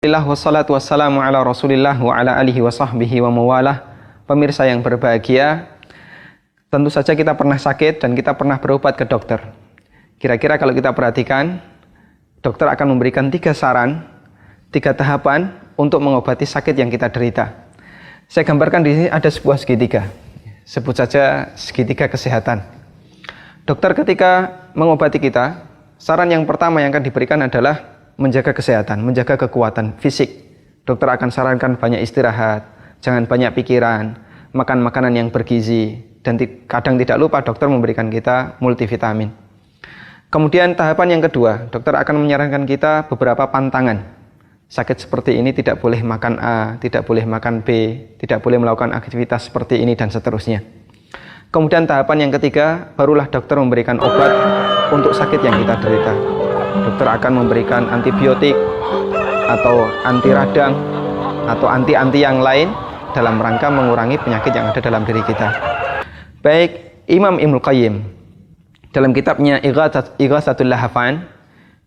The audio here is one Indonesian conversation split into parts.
Alhamdulillah wassalatu wassalamu ala rasulillah wa ala alihi wa sahbihi wa mawalah. Pemirsa yang berbahagia, tentu saja kita pernah sakit dan kita pernah berobat ke dokter. Kira-kira kalau kita perhatikan, dokter akan memberikan 3 saran, 3 tahapan untuk mengobati sakit yang kita derita. Saya gambarkan di sini ada sebuah segitiga. Sebut saja segitiga kesehatan. Dokter ketika mengobati kita, saran yang pertama yang akan diberikan adalah menjaga kesehatan, menjaga kekuatan fisik. Dokter akan sarankan banyak istirahat, jangan banyak pikiran, makan makanan yang bergizi, dan kadang tidak lupa dokter memberikan kita multivitamin. Kemudian tahapan yang kedua, dokter akan menyarankan kita beberapa pantangan. Sakit seperti ini tidak boleh makan A, tidak boleh makan B, tidak boleh melakukan aktivitas seperti ini, dan seterusnya. Kemudian tahapan yang ketiga, barulah dokter memberikan obat untuk sakit yang kita derita. Dokter akan memberikan antibiotik atau anti radang atau anti-anti yang lain dalam rangka mengurangi penyakit yang ada dalam diri kita. Baik, Imam Ibnul Qayyim dalam kitabnya Ighatsatul Lahafan,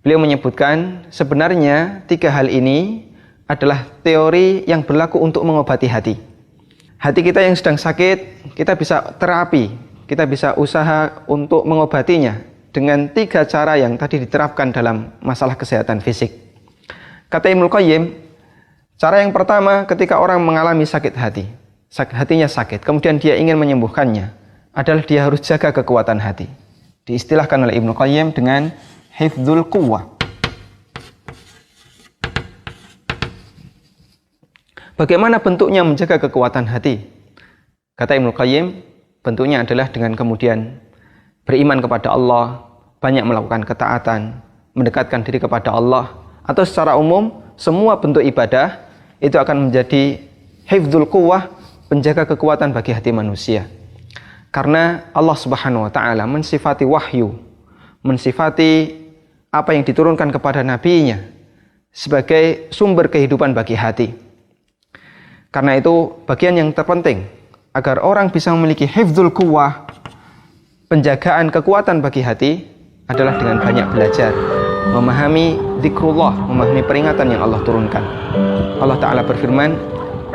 beliau menyebutkan sebenarnya 3 hal ini adalah teori yang berlaku untuk mengobati hati. Hati kita yang sedang sakit, kita bisa terapi, kita bisa usaha untuk mengobatinya dengan 3 cara yang tadi diterapkan dalam masalah kesehatan fisik. Kata Ibnul Qayyim, cara yang pertama ketika orang mengalami sakit hati, hatinya sakit, kemudian dia ingin menyembuhkannya, adalah dia harus jaga kekuatan hati. Diistilahkan oleh Ibnul Qayyim dengan hifdzul quwwah. Bagaimana bentuknya menjaga kekuatan hati? Kata Ibnul Qayyim, bentuknya adalah dengan kemudian beriman kepada Allah, banyak melakukan ketaatan, mendekatkan diri kepada Allah, atau secara umum semua bentuk ibadah itu akan menjadi hifdzul quwwah, penjaga kekuatan bagi hati manusia. Karena Allah Subhanahu wa taala mensifati wahyu, mensifati apa yang diturunkan kepada nabinya sebagai sumber kehidupan bagi hati. Karena itu bagian yang terpenting agar orang bisa memiliki hifdzul quwwah, penjagaan kekuatan bagi hati, adalah dengan banyak belajar, memahami zikrullah, memahami peringatan yang Allah turunkan. Allah Ta'ala berfirman,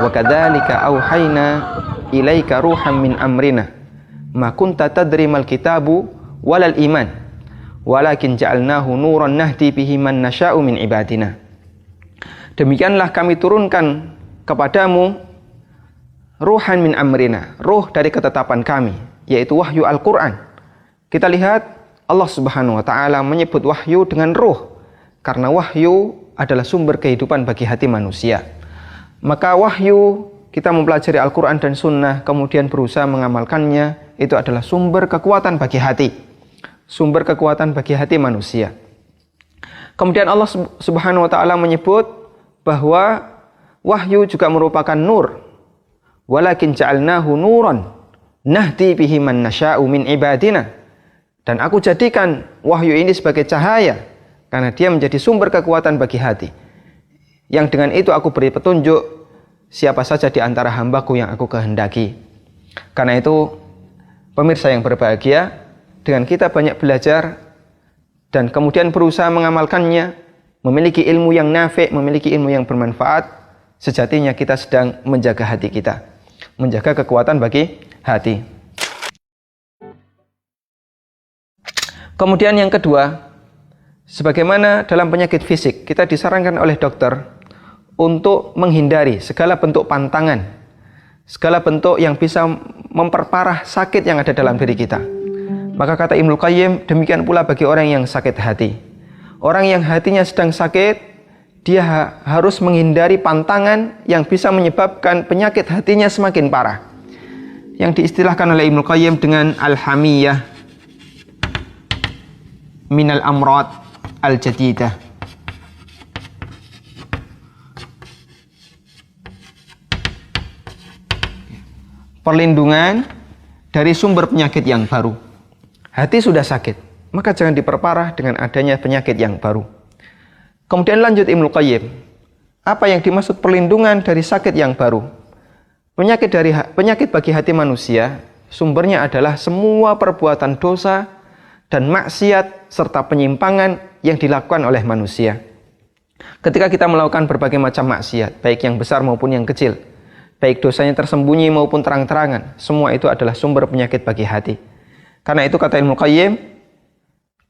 وَكَذَلِكَ أَوْحَيْنَا إِلَيْكَ رُوحًا مِنْ أَمْرِنَا مَا كُنْتَ تَدْرِي مَا الْكِتَابُ وَلَا الْإِيمَانُ وَلَكِنْ جَعَلْنَاهُ نُورًا نَهْدِي بِهِ مَنْ نَشَاءُ مِنْ عِبَادِنَا. Demikianlah kami turunkan kepadamu ruhan min amrina, ruh dari ketetapan kami, yaitu wahyu Al-Quran. Kita lihat Allah Subhanahu wa taala menyebut wahyu dengan ruh karena wahyu adalah sumber kehidupan bagi hati manusia. Maka wahyu, kita mempelajari Al-Quran dan Sunnah kemudian berusaha mengamalkannya, itu adalah sumber kekuatan bagi hati, sumber kekuatan bagi hati manusia. Kemudian Allah Subhanahu wa taala menyebut bahwa wahyu juga merupakan nur. Walakin ja'alnahu nuran nahdi bihi man nasya'u min ibadina. Dan aku jadikan wahyu ini sebagai cahaya karena dia menjadi sumber kekuatan bagi hati. Yang dengan itu aku beri petunjuk siapa saja di antara hambaku yang aku kehendaki. Karena itu, pemirsa yang berbahagia, dengan kita banyak belajar dan kemudian berusaha mengamalkannya, memiliki ilmu yang nafi', memiliki ilmu yang bermanfaat, sejatinya kita sedang menjaga hati kita, menjaga kekuatan bagi hati. Kemudian yang kedua, sebagaimana dalam penyakit fisik, kita disarankan oleh dokter untuk menghindari segala bentuk pantangan, segala bentuk yang bisa memperparah sakit yang ada dalam diri kita. Maka kata Ibnul Qayyim, demikian pula bagi orang yang sakit hati. Orang yang hatinya sedang sakit, dia harus menghindari pantangan yang bisa menyebabkan penyakit hatinya semakin parah, yang diistilahkan oleh Ibnul Qayyim dengan al-hamiyah minal amrad al-jadidah. Perlindungan dari sumber penyakit yang baru. Hati sudah sakit, maka jangan diperparah dengan adanya penyakit yang baru. Kemudian lanjut Ibnul Qayyim, apa yang dimaksud perlindungan dari sakit yang baru? Penyakit bagi hati manusia, sumbernya adalah semua perbuatan dosa dan maksiat serta penyimpangan yang dilakukan oleh manusia. Ketika kita melakukan berbagai macam maksiat, baik yang besar maupun yang kecil, baik dosanya tersembunyi maupun terang-terangan, semua itu adalah sumber penyakit bagi hati. Karena itu kata Ibnu Qayyim,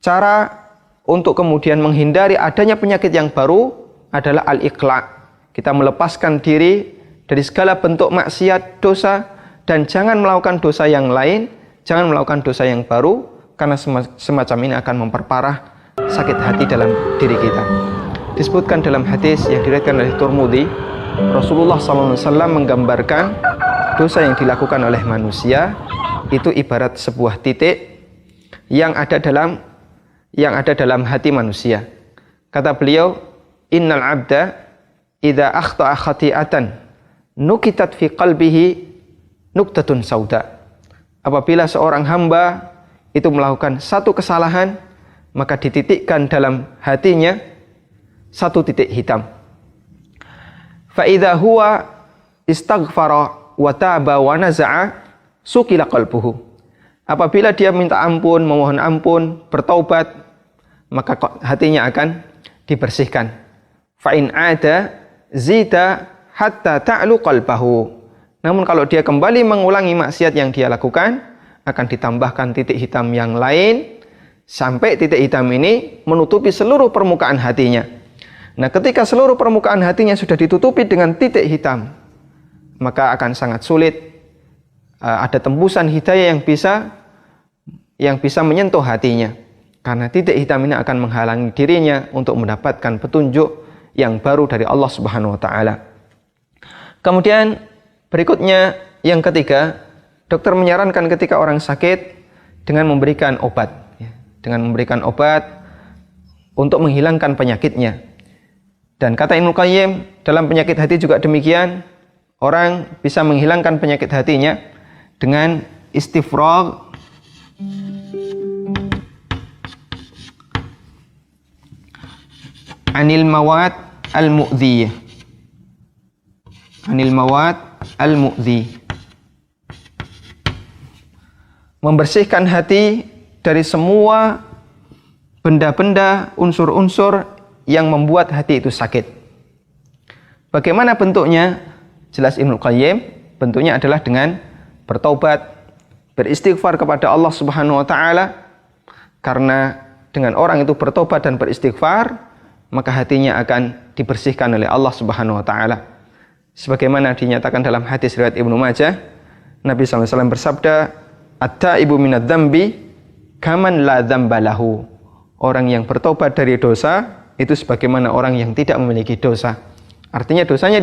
cara untuk kemudian menghindari adanya penyakit yang baru adalah al-iqla'. Kita melepaskan diri dari segala bentuk maksiat, dosa, dan jangan melakukan dosa yang lain, jangan melakukan dosa yang baru, karena semacam ini akan memperparah sakit hati dalam diri kita. Disebutkan dalam hadis yang diriwayatkan oleh Tirmidzi, Rasulullah SAW menggambarkan dosa yang dilakukan oleh manusia itu ibarat sebuah titik yang ada dalam hati manusia. Kata beliau, innal abda idza akhta'a khati'atan nukitat fi qalbihi nuktatun sauda. Apabila seorang hamba itu melakukan satu kesalahan, maka dititikkan dalam hatinya satu titik hitam. Fa idza huwa istaghfara wa taba wa naza'a sukila qalbuhu. Apabila dia minta ampun, memohon ampun, bertaubat, maka hatinya akan dibersihkan. Fa in ada zita hatta ta'lu qalbahu. Namun kalau dia kembali mengulangi maksiat yang dia lakukan, akan ditambahkan titik hitam yang lain sampai titik hitam ini menutupi seluruh permukaan hatinya. Nah, ketika seluruh permukaan hatinya sudah ditutupi dengan titik hitam, maka akan sangat sulit ada tembusan hidayah yang bisa menyentuh hatinya. Karena titik hitam ini akan menghalangi dirinya untuk mendapatkan petunjuk yang baru dari Allah Subhanahu wa taala. Kemudian berikutnya yang ketiga, dokter menyarankan ketika orang sakit dengan memberikan obat, untuk menghilangkan penyakitnya. Dan kata Ibnu Qayyim, dalam penyakit hati juga demikian, orang bisa menghilangkan penyakit hatinya dengan istifragh anil mawad al-mu'dhiyah. Membersihkan hati dari semua benda-benda, unsur-unsur yang membuat hati itu sakit. Bagaimana bentuknya? Jelas Ibnu Qayyim, bentuknya adalah dengan bertaubat, beristighfar kepada Allah Subhanahu wa taala. Karena dengan orang itu bertobat dan beristighfar, maka hatinya akan dibersihkan oleh Allah Subhanahu wa taala. Sebagaimana dinyatakan dalam hadis riwayat Ibnu Majah, Nabi SAW bersabda, "At-taibu minadz-dzambi kaman la dzamba lahu." Orang yang bertobat dari dosa itu sebagaimana orang yang tidak memiliki dosa. Artinya dosanya